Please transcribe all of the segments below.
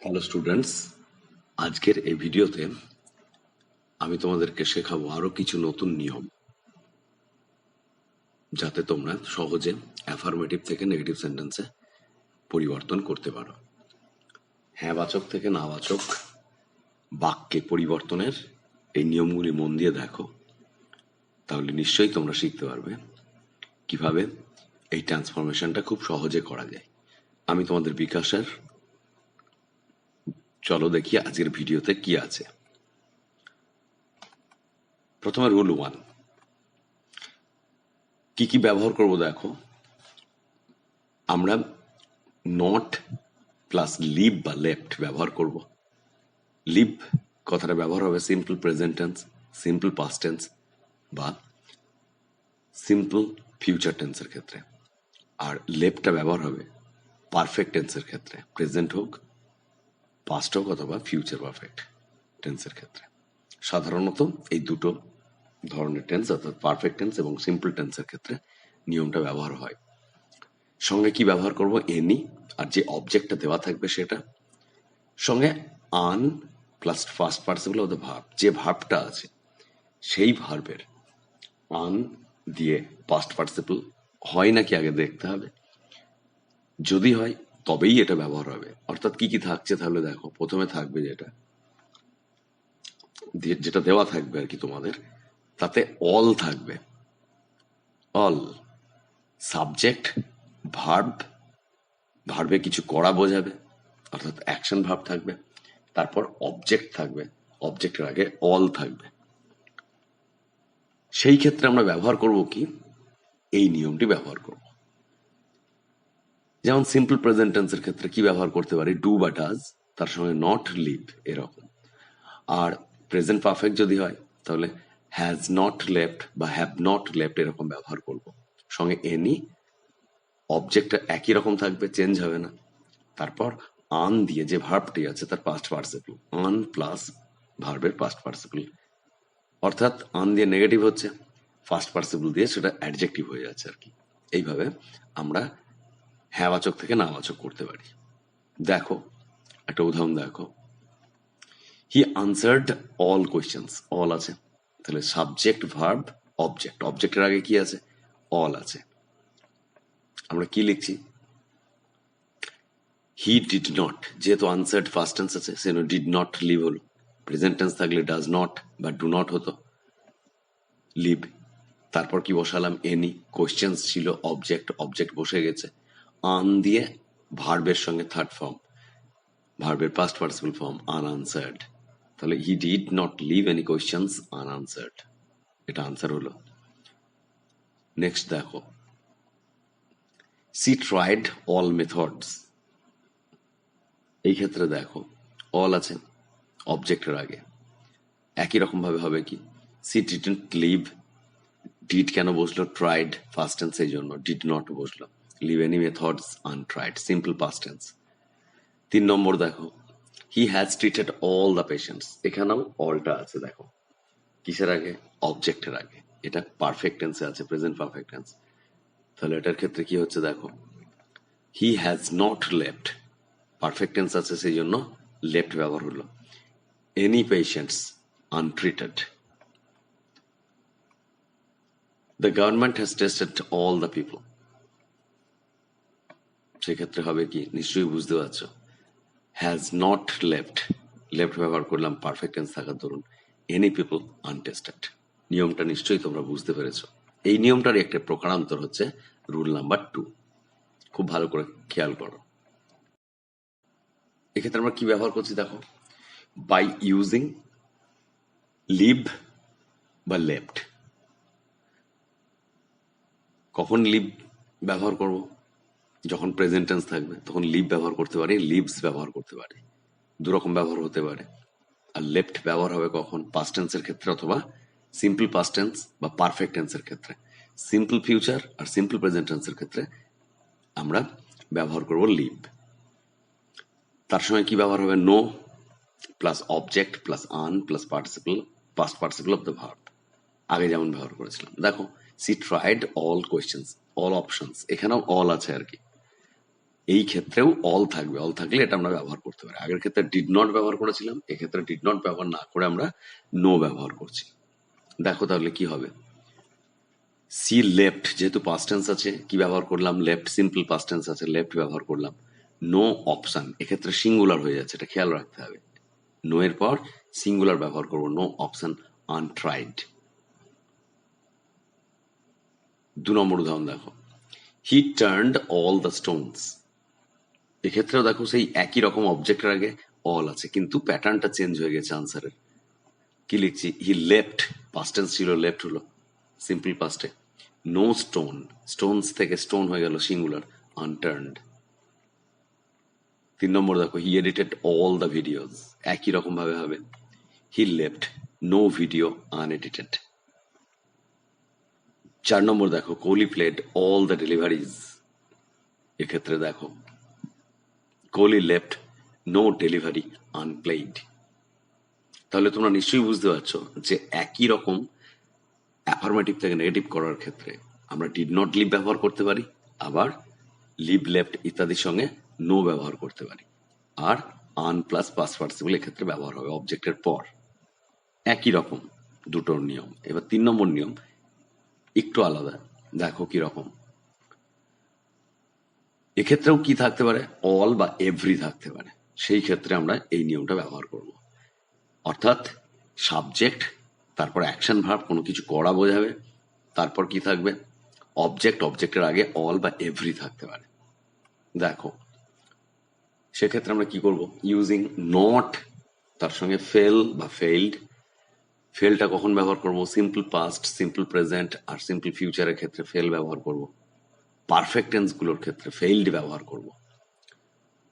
Hello students, আজকের এই ভিডিওতে আমি তোমাদেরকে শেখাবো আরো কিছু নতুন নিয়ম, যাতে তোমরা সহজে অ্যাফার্মেটিভ থেকে নেগেটিভ সেন্টেন্সে পরিবর্তন করতে পারো। হ্যাঁবাচক থেকে নাবাচক বাক্যে পরিবর্তনের এই নিয়মগুলি মন দিয়ে দেখো, তাহলে নিশ্চয়ই তোমরা শিখতে পারবে কিভাবে এই ট্রান্সফরমেশনটা খুব সহজে করা যায়। আমি তোমাদের বিকাশের, চলো দেখি আজকের ভিডিওতে কি আছে। প্রথমে রুল 1, কি কি ব্যবহার করব দেখো। আমরা নট প্লাস লিভ বা লেফট ব্যবহার করব। লিভ কথাটা ব্যবহার হবে simple present tense, simple past tense বা সিম্পল ফিউচার টেন্সের ক্ষেত্রে, আর লেফটটা ব্যবহার হবে পারফেক্ট টেন্সের ক্ষেত্রে, প্রেজেন্ট হোক, পাস্ট হোক অথবা ফিউচার পারফেক্ট টেন্সের ক্ষেত্রে। সাধারণত এই দুটো ধরনের টেন্স অর্থাৎ পারফেক্ট টেন্স এবং সিম্পল টেন্সের ক্ষেত্রে নিয়মটা ব্যবহার হয়। সঙ্গে কি ব্যবহার করব? এনি, আর যে অবজেক্টটা দেওয়া থাকবে সেটা, সঙ্গে un plus first participle of the verb. যে ভার্বটা আছে সেই ভার্বের আন দিয়ে পাস্ট পার্টিসিপল হয় নাকি আগে দেখতে হবে। যদি হয় তবেই এটা ব্যবহার হবে। অর্থাৎ কি কি থাকছে তাহলে দেখো। প্রথমে থাকবে যেটা দেওয়া থাকবে আর কি তোমাদের, তাতে অল থাকবে। অল সাবজেক্ট, ভার্ব, ভার্বে কিছু করা বোঝাবে অর্থাৎ অ্যাকশন ভার্ব থাকবে, তারপর অবজেক্ট থাকবে, অবজেক্টের আগে অল থাকবে। সেই ক্ষেত্রে আমরা ব্যবহার করব কি? এই নিয়মটি ব্যবহার করব। যেমন সিম্পল প্রেজেন্ট টেন্সের ক্ষেত্রে কি ব্যবহার করতে পারি? ডু বা ডাজ, তার সঙ্গে নট, লিভ, এরকম। আর প্রেজেন্ট পারফেক্ট যদি হয় তাহলে হ্যাজ নট লেফট বা হ্যাভ নট লেফট এরকম ব্যবহার করব। সঙ্গে এনি, অবজেক্টটা একই রকম থাকবে, চেঞ্জ হবে না। তারপর আন দিয়ে যে ভার্বটি আছে তার পাস্ট পার্টিসিপল, আন প্লাস ভার্বের পাস্ট পার্টিসিপল, অর্থাৎ আন দিয়ে নেগেটিভ হচ্ছে, ফার্স্ট পার্টিসিপল দিয়ে সেটা অ্যাডজেক্টিভ হয়ে যাচ্ছে আর কি। এইভাবে আমরা হ্যাঁবাচক থেকে নাবাচক করতে পারি। দেখো একটা উদাহরণ দেখো। হি আনসার্ড অল কোয়েশ্চেন্স, অল আছে, তাহলে সাবজেক্ট ভার্ব অবজেক্ট, অবজেক্টের আগে কি আছে? অল আছে। আমরা কি লিখছি? হি ডিড নট, যেহেতু আনসার্ড ফার্স্ট টেন্স আছে সেজন্য ডিড নট লিভ হলো। প্রেজেন্ট টেন্স থাকলে ডাজ নট বা ডু নট হতো, লিভ। তারপর কি বসালাম? এনি। কোয়েশ্চেন্স ছিল অবজেক্ট, অবজেক্ট বসে গেছে। আন দিয়ে ভার্বের সঙ্গে থার্ড ফর্ম, ভার্বের পাস্ট পার্টিসিপল ফর্ম আনআনসার্ড, তাহলে he did not live any questions unanswered, এটা আনসার হলো। নেক্সট দেখো, সি ট্রাইড অল মেথডস। এই ক্ষেত্রে দেখো অল আছে অবজেক্টের আগে, একই রকম ভাবে হবে কি? সি ডিডন্ট লিভ, ডিড কেন বসলো? ট্রাইড ফার্স্ট টেন্স, এই জন্য ডিড নট বসলো। Leave any methods untried, simple past tense. 3 নম্বর দেখো, he has treated all the patients. এখানেও অলটা আছে দেখো, কিসের আগে? অবজেক্টের আগে। এটা পারফেক্ট টেন্সে আছে, প্রেজেন্ট পারফেক্ট টেন্স। তাহলে এটার ক্ষেত্রে কি হচ্ছে দেখো, he has not left, perfect tense আছে সেই জন্য লেফট ব্যবহার হলো। Any patients untreated. The government has tested all the people, সেক্ষেত্রে হবে কি? নিশ্চয়ই বুঝতে পারছো, হ্যাজ নট লেফট, লেফট ব্যবহার করলাম পারফেক্ট টেন্স থাকার দরুন। Any people untested. নিয়মটা নিশ্চয়ই তোমরা বুঝতে পেরেছো। এই নিয়মটার একটা প্রকারান্তর হচ্ছে রুল নাম্বার 2। খুব ভালো করে খেয়াল করো। এক্ষেত্রে আমরা কি ব্যবহার করছি দেখো, বাই ইউজিং লিভ বা লেফট। কখন লিভ ব্যবহার করব? যখন প্রেজেন্ট টেন্স থাকবে তখন লিভ ব্যবহার করতে পারি, লিভস ব্যবহার করতে পারি, দুরকম ব্যবহার হতে পারে। আর লেফট ব্যবহার হবে কখন? পাস্ট টেন্সের ক্ষেত্রে অথবা সিম্পল পাস্ট টেন্স বা পারফেক্ট টেন্সের ক্ষেত্রে। সিম্পল ফিউচার আর সিম্পল প্রেজেন্ট টেন্সের ক্ষেত্রে আমরা ব্যবহার করব লিভ। তার সঙ্গে কি ব্যবহার হবে? No plus object plus un plus participle, past participle of the verb, আগে যেমন ব্যবহার করেছিলাম। দেখো, she tried all questions, all options, এখানেও অল আছে আর কি। এই ক্ষেত্রেও অল থাকবে, অল থাকলে এটা আমরা ব্যবহার করতে পারি। আগের ক্ষেত্রে ডিড নট ব্যবহার করেছিলাম, এক্ষেত্রে ডিড নট ব্যবহার না করে আমরা নো ব্যবহার করছি। দেখো তাহলে কি হবে, সি লেফট, যেহেতু পাস্ট টেন্স আছে কি ব্যবহার করলাম, লেফট, সিম্পল পাস্ট টেন্স আছে লেফট ব্যবহার করলাম। নো অপশন, এক্ষেত্রে সিঙ্গুলার হয়ে যাচ্ছে, এটা খেয়াল রাখতে হবে। নো এর পর সিঙ্গুলার ব্যবহার করব, নো অপশন আনট্রাইড। 2 নম্বর উদাহরণ দেখো, হি টার্নড অল দ্য স্টোনস। এক্ষেত্রেও দেখো সেই একই রকম অবজেক্টের আগে অল আছে, কিন্তু প্যাটার্নটা চেঞ্জ হয়ে গেছে আনসারের। কি লিখছি, হি লেফট, পাস্ট টেন্স ছিল, লেফট হলো সিম্পল পাস্টে। নো স্টোন, স্টোনস থেকে স্টোন হয়ে গেল সিঙ্গুলার, আনটার্নড। 3 নম্বর দেখো, he edited all the videos, একই রকম ভাবে হবে, he left no video unedited. 4 নম্বর দেখো, Kohli played all the deliveries. এক্ষেত্রে দেখো Kohli left no delivery unplayed. তাহলে তোমরা নিশ্চয়ই বুঝতে পারছো যে একই রকম অ্যাফার্মেটিভ থেকে নেগেটিভ করার ক্ষেত্রে আমরা ডিড নট লিভ ব্যবহার করতে পারি, আবার লিভ, লেফট ইত্যাদির সঙ্গে নো ব্যবহার করতে পারি, আর আন প্লাস পাস্ট পার্টিসিপল এক্ষেত্রে ব্যবহার হবে অবজেক্টের পর। একই রকম দুটোর নিয়ম। এবার 3 নম্বর নিয়ম একটু আলাদা, দেখো কি রকম। এক্ষেত্রেও কি থাকতে পারে, অল বা এভরি থাকতে পারে, সেই ক্ষেত্রে আমরা এই নিয়মটা ব্যবহার করব। অর্থাৎ সাবজেক্ট, তারপর অ্যাকশন ভার্ব, কোনো কিছু করা বোঝাবে, তারপর কি থাকবে অবজেক্ট, অবজেক্টের আগে অল বা এভরি থাকতে পারে। দেখো সেক্ষেত্রে আমরা কি করব, ইউজিং নট, তার সঙ্গে ফেল বা ফেইল্ড। ফেলটা কখন ব্যবহার করব, সিম্পল পাস্ট, সিম্পল প্রেজেন্ট আর সিম্পল ফিউচারের ক্ষেত্রে ফেল ব্যবহার করব। পারফেক্ট টেন্স গুলোর ক্ষেত্রে ফেইল্ড ব্যবহার করব।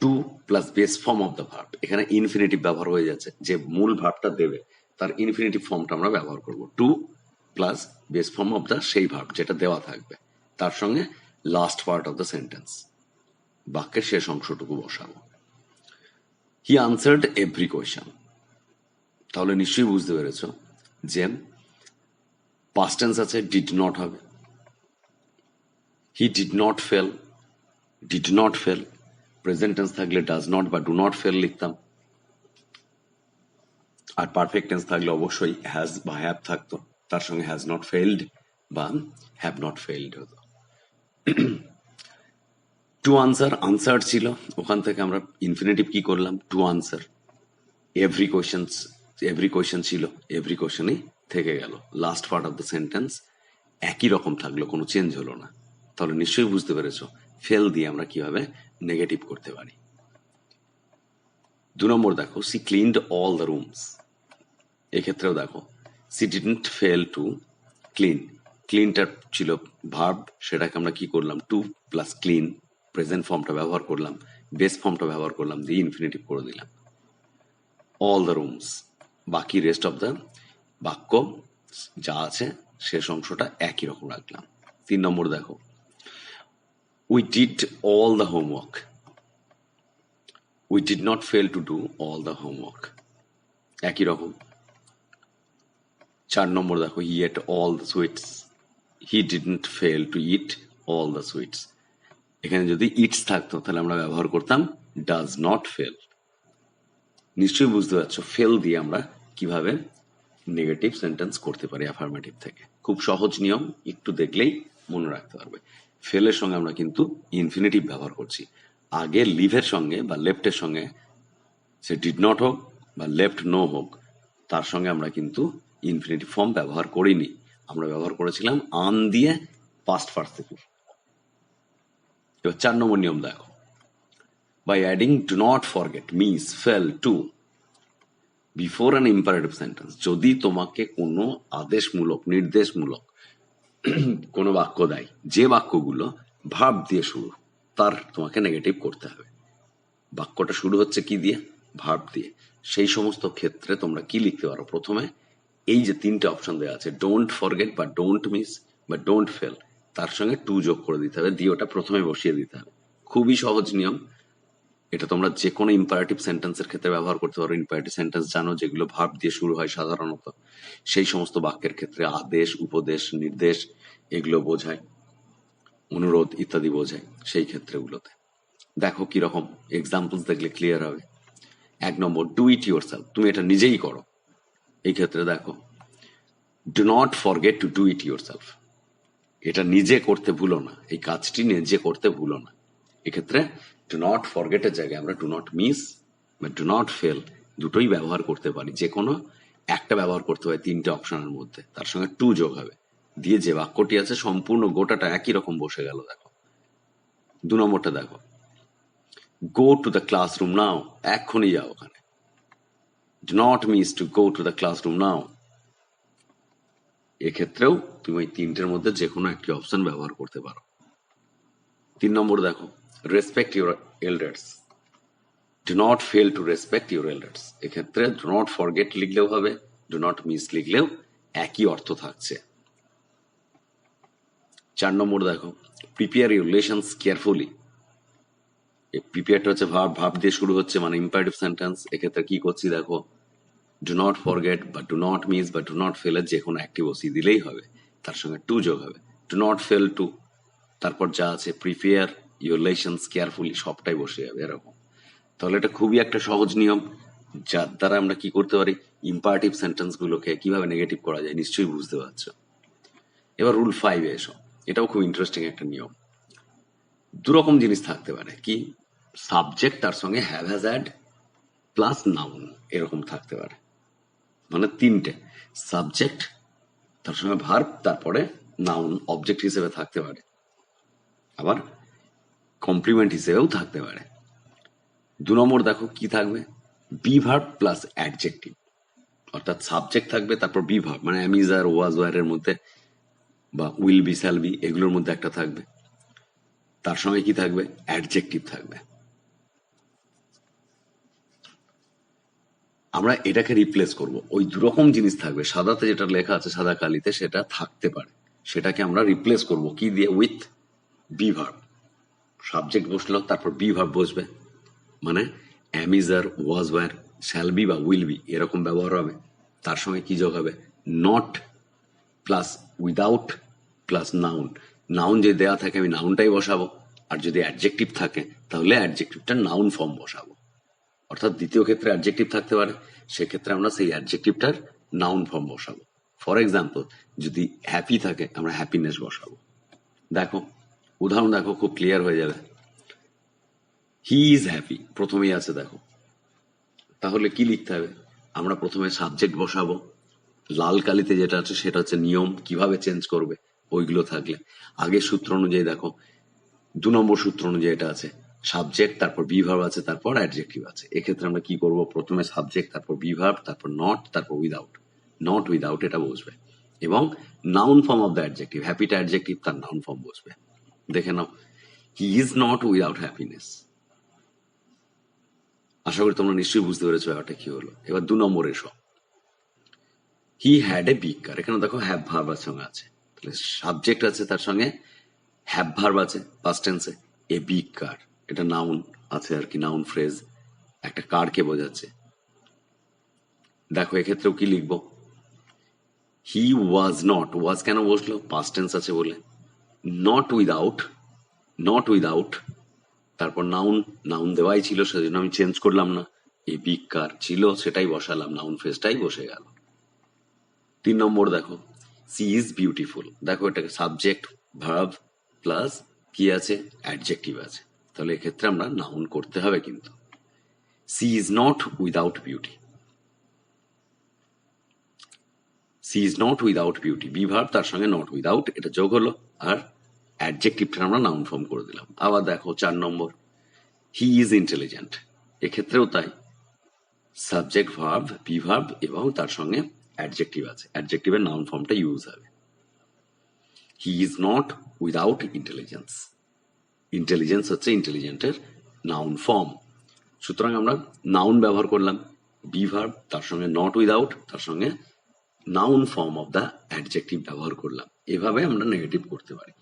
To plus base form of the verb, এখানে ইনফিনিটিভ ব্যবহার হয়ে যাচ্ছে, যে মূল ভার্বটা দেবে তার ইনফিনিটিভ ফর্মটা আমরা ব্যবহার করব। To plus base form of the সেই ভার্ব যেটা দেওয়া থাকবে, তার সঙ্গে last part of the sentence, বাক্যের শেষ অংশটুকু বসাবো। He answered every question. তাহলে নিশ্চয়ই বুঝতে পেরেছ যে পাস্ট টেন্স আছে, ডিড নট হবে। He did not fail, did not fail. Present tense থাকলে ডাজ নট বা ডু নট ফেল লিখতাম, আর পারফেক্ট টেন্স থাকলে অবশ্যই হ্যাজ বা হ্যাভ থাকতো, তার সঙ্গে হ্যাজ নট ফেইলড বা হ্যাভ নট ফেইলড হতো। টু আনসার, আনসার ছিল, ওখান থেকে আমরা ইনফিনিটিভ কি করলাম, টু আনসার। এভরি কোয়েশ্চেন ছিল, এভরি কোয়েশ্চেনই থেকে গেল, last part of the sentence একই রকম থাকলো, কোনো চেঞ্জ হলো না। তাহলে নিশ্চয়ই বুঝতে পেরেছো ফেল দিয়ে আমরা কিভাবে নেগেটিভ করতে পারি। 2 নম্বর দেখো, she cleaned all the rooms. এক্ষেত্রেও দেখো she didn't fail to clean, ক্লিনটা ছিল ভার্ব, সেটাকে আমরা কি করলাম, টু প্লাস ক্লিন, প্রেজেন্ট ফর্মটা ব্যবহার করলাম, বেস ফর্মটা ব্যবহার করলাম, দিয়ে ইনফিনিটিভ করে দিলাম। অল দ্য রুমস, বাকি রেস্ট অফ দ্য বাক্য যা আছে শেষ অংশটা একই রকম রাখলাম। 3 নম্বর দেখো, we did all the homework. We did not fail to do all the homework, একই রকম। 4 নম্বর দেখো, he ate all the sweets. He didn't fail to eat all the sweets. এখানে যদি ইটস থাকতো তাহলে আমরা ব্যবহার করতাম ডাজ নট ফেল। নিশ্চয়ই বুঝতে পারছো ফেল দিয়ে আমরা কিভাবে নেগেটিভ সেন্টেন্স করতে পারি অ্যাফার্মেটিভ থেকে। খুব সহজ নিয়ম, একটু দেখলেই মনে রাখতে পারবে। ফেলের সঙ্গে আমরা কিন্তু ইনফিনিটিভ ব্যবহার করছি, আগে লিভের সঙ্গে বা লেফটের সঙ্গে, সে ডিড নট হোক বা লেফট নো হোক, তার সঙ্গে আমরা কিন্তু ইনফিনিটিভ ফর্ম ব্যবহার করিনি, আমরা ব্যবহার করেছিলাম আন দিয়ে পাস্ট পার্টিসিপল। এবার 4 নম্বর নিয়ম দেখো, by adding do not forget miss fail to before an imperative sentence. যদি তোমাকে কোনো আদেশমূলক, নির্দেশমূলক কোনো বাক্য দেয়, যে বাক্যগুলো ভার্ব দিয়ে শুরু, তার তোমাকে নেগেটিভ করতে হবে। বাক্যটা শুরু হচ্ছে কি দিয়ে, ভার্ব দিয়ে। সেই সমস্ত ক্ষেত্রে তোমরা কি লিখতে পারো, প্রথমে এই যে 3টে অপশন দেওয়া আছে, ডোন্ট ফরগেট বা ডোন্ট মিস বা ডোন্ট ফেল, তার সঙ্গে টু যোগ করে দিতে হবে, দিয়ে ওটা প্রথমে বসিয়ে দিতে হবে। খুবই সহজ নিয়ম, এটা তোমরা যে কোনো ইম্পারেটিভ সেন্টেন্সের ক্ষেত্রে ব্যবহার করতে পারো। ইম্পারেটিভ সেন্টেন্স জানো, যেগুলো ভার্ব দিয়ে শুরু হয় সাধারণত, সেই সমস্ত বাক্যের ক্ষেত্রে আদেশ, উপদেশ, নির্দেশ এগুলো বোঝায়, অনুরোধ ইত্যাদি বোঝায় সেই ক্ষেত্রগুলোতে। দেখো কিরকম, এক্সাম্পলস দেখলে ক্লিয়ার হবে। 1 নম্বর, ডু ইট ইউর সেলফ, তুমি এটা নিজেই করো। এই ক্ষেত্রে দেখো, do not forget to do it your self, এটা নিজে করতে ভুলো না, এই কাজটি নিজে করতে ভুলো না। এক্ষেত্রে ডু নট ফরগেটের জায়গায় আমরা ডু নট মিস বা ডু নট ফেল দুটোই ব্যবহার করতে পারি। যে কোনো একটা ব্যবহার করতে হয় 3টে অপশনের মধ্যে, তার সঙ্গে টু যোগ হবে, দিয়ে যে বাক্যটি আছে সম্পূর্ণ গোটাটা একই রকম বসে গেল। দেখো 2 নম্বরটা দেখো, go to the classroom now, এক্ষুনি যাও ওখানে। Do not miss to go to the classroom now, এক্ষেত্রেও তুমি ওই 3টের মধ্যে যে কোনো একটি অপশন ব্যবহার করতে পারো। 3 নম্বর দেখো, respect your elders, do not fail to respect your elders, এক্ষেত্রে ডু নট ফরগেট লিখলেও হবে, ডু নট মিস লিখলেও একই অর্থ থাকছে। 4 নম্বর দেখো, প্রিপেয়ার ইউর রিলেশনস কেয়ারফুলি, প্রিপেয়ারটা হচ্ছে ভার্ব দিয়ে শুরু হচ্ছে, মানে ইম্পারেটিভ সেন্টেন্স। এক্ষেত্রে কি করছি দেখো, ডু নট ফরগেট বা ডু নট মিস বা ডু নট ফেলের যে কোনো একটি বসিয়ে দিলেই হবে, তার সঙ্গে টু যোগ হবে, ডু নট ফেল টু, তারপর যা আছে প্রিপেয়ার ইউর রিলেশনস কেয়ারফুলি, সবটাই বসে যাবে এরকম। তাহলে এটা খুবই একটা সহজ নিয়ম, যার দ্বারা আমরা কি করতে পারি, ইম্পারেটিভ সেন্টেন্স গুলোকে কিভাবে নেগেটিভ করা যায় নিশ্চয়ই বুঝতে পারছো। এবার রুল 5 এ এসো, এটাও খুব ইন্টারেস্টিং একটা নিয়ম। 2 রকম জিনিস থাকতে পারে, কি, সাবজেক্ট তার সঙ্গে have has had plus noun, এরকম থাকতে পারে। মানে 3টে, সাবজেক্ট তার সঙ্গে ভার্ব তারপরে নাউন অবজেক্ট হিসেবে থাকতে পারে, আবার কমপ্লিমেন্ট হিসেবেও থাকতে পারে। 2 নম্বর দেখো কি থাকবে, বি ভার্ব প্লাস অ্যাডজেক্টিভ, অর্থাৎ সাবজেক্ট থাকবে তারপর বি ভার্ব, মানে অ্যাম ইজ আর ওয়াজ ওয়ার এর মধ্যে বা উইল বি শ্যাল বি এগুলোর মধ্যে একটা থাকবে, তার সঙ্গে কি থাকবে, অ্যাডজেক্টিভ থাকবে। আমরা এটাকে রিপ্লেস করব, ওই 2 রকম জিনিস থাকবে, সাদাতে যেটা লেখা আছে সাদা কালিতে সেটা থাকতে পারে, সেটাকে আমরা রিপ্লেস করব কি দিয়ে, উইথ বি ভার্ব। সাবজেক্ট বসলো তারপর বি ভার্ব বসবে, মানে অ্যাম ইজ আর ওয়াজ ওয়ার শ্যাল বি বা উইল বি এরকম ব্যবহার হবে। তার সঙ্গে কি যোগ হবে, not plus without plus noun, noun যদি দেওয়া থাকে আমি নাউনটাই বসাবো, আর যদি অ্যাডজেক্টিভ থাকে তাহলে অ্যাডজেক্টিভটা নাউন ফর্ম বসাবো। অর্থাৎ দ্বিতীয় ক্ষেত্রে অ্যাডজেক্টিভ থাকতে পারে, সেক্ষেত্রে আমরা সেই অ্যাডজেক্টিভটার নাউন ফর্ম বসাবো। ফর এক্সাম্পল, যদি হ্যাপি থাকে আমরা হ্যাপিনেস বসাবো। দেখো উদাহরণ দেখো, খুব ক্লিয়ার হয়ে যাবে। হি ইজ হ্যাপি প্রথমেই আছে দেখো, তাহলে কি লিখতে হবে, আমরা প্রথমে সাবজেক্ট বসাবো, লাল কালিতে যেটা আছে সেটা হচ্ছে নিয়ম, কিভাবে চেঞ্জ করবে ওইগুলো থাকলে। আগের সূত্র অনুযায়ী দেখো, 2 নম্বর সূত্র অনুযায়ী এটা আছে, সাবজেক্ট তারপর বি ভার্ব আছে তারপর অ্যাডজেক্টিভ আছে। এক্ষেত্রে আমরা কি করব, প্রথমে সাবজেক্ট তারপর বি ভার্ব তারপর নট তারপর উইদাউট, নট উইদাউট এটা বসবে, এবং noun form of the adjective, হ্যাপিটা অ্যাডজেক্টিভ তার নাউন ফর্ম বসবে। দেখে নাও, he is not without happiness. আশা করি তোমরা নিশ্চয়ই বুঝতে পেরেছো ব্যাপারটা কি হলো। এবার 2 নম্বর এসো, হি হ্যাড এ বিগ কার, এখানে দেখো হ্যাভ ভার্ব এর সঙ্গে আছে, তাহলে সাবজেক্ট আছে তার সঙ্গে হ্যাভ ভার্ব আছে পাস্ট টেন্সে, এ বিগ কার এটা নাউন আছে আর কি, নাউন ফ্রেজ একটা কারকে বোঝাচ্ছে। দেখো এক্ষেত্রেও কি লিখবো, হি ওয়াজ নট, ওয়াজ কেন বসলো, পাস্ট টেন্স আছে বলে, নট উইদাউট, নট উইদাউট তারপর নাউন, নাউন দেওয়াই ছিল সেজন্য আমি চেঞ্জ করলাম না, এই বিগ কার ছিল সেটাই বসালাম, নাউন ফ্রেজটাই বসে গেল। 3 নম্বর দেখো, সি ইজ বিউটিফুল, দেখো এটাকে সাবজেক্ট ভার্ব প্লাস কি আছে, অ্যাডজেক্টিভ আছে, তাহলে এক্ষেত্রে আমরা নাউন করতে হবে কিন্তু। She is not without beauty, she is not without beauty, be verb তার সঙ্গে নট উইদাউট এটা যোগ হলো, আর অ্যাডজেক্টিভটা আমরা নাউন ফর্ম করে দিলাম। আবার দেখো 4 নম্বর, হি ইজ ইন্টেলিজেন্ট, এক্ষেত্রেও তাই, সাবজেক্ট ভার্ব বি ভার্ব এবং তার সঙ্গে অ্যাডজেক্টিভ আছে, অ্যাডজেক্টিভের নাউন ফর্মটা ইউজ হবে। হি is not without intelligence, intelligence হচ্ছে ইন্টেলিজেন্টের নাউন ফর্ম, সুতরাং আমরা নাউন ব্যবহার করলাম, বি ভার্ব তার সঙ্গে নট উইদাউট তার সঙ্গে noun form of the adjective ব্যবহার করলাম। এভাবে আমরা নেগেটিভ করতে পারি।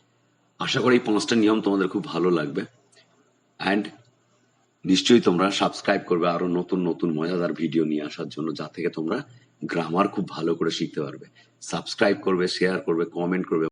আশা করি এই 5টা নিয়ম তোমাদের খুব ভালো লাগবে, অ্যান্ড নিশ্চয়ই তোমরা সাবস্ক্রাইব করবে আরো নতুন নতুন মজাদার ভিডিও নিয়ে আসার জন্য, যা থেকে তোমরা গ্রামার খুব ভালো করে শিখতে পারবে। সাবস্ক্রাইব করবে, শেয়ার করবে, কমেন্ট করবে।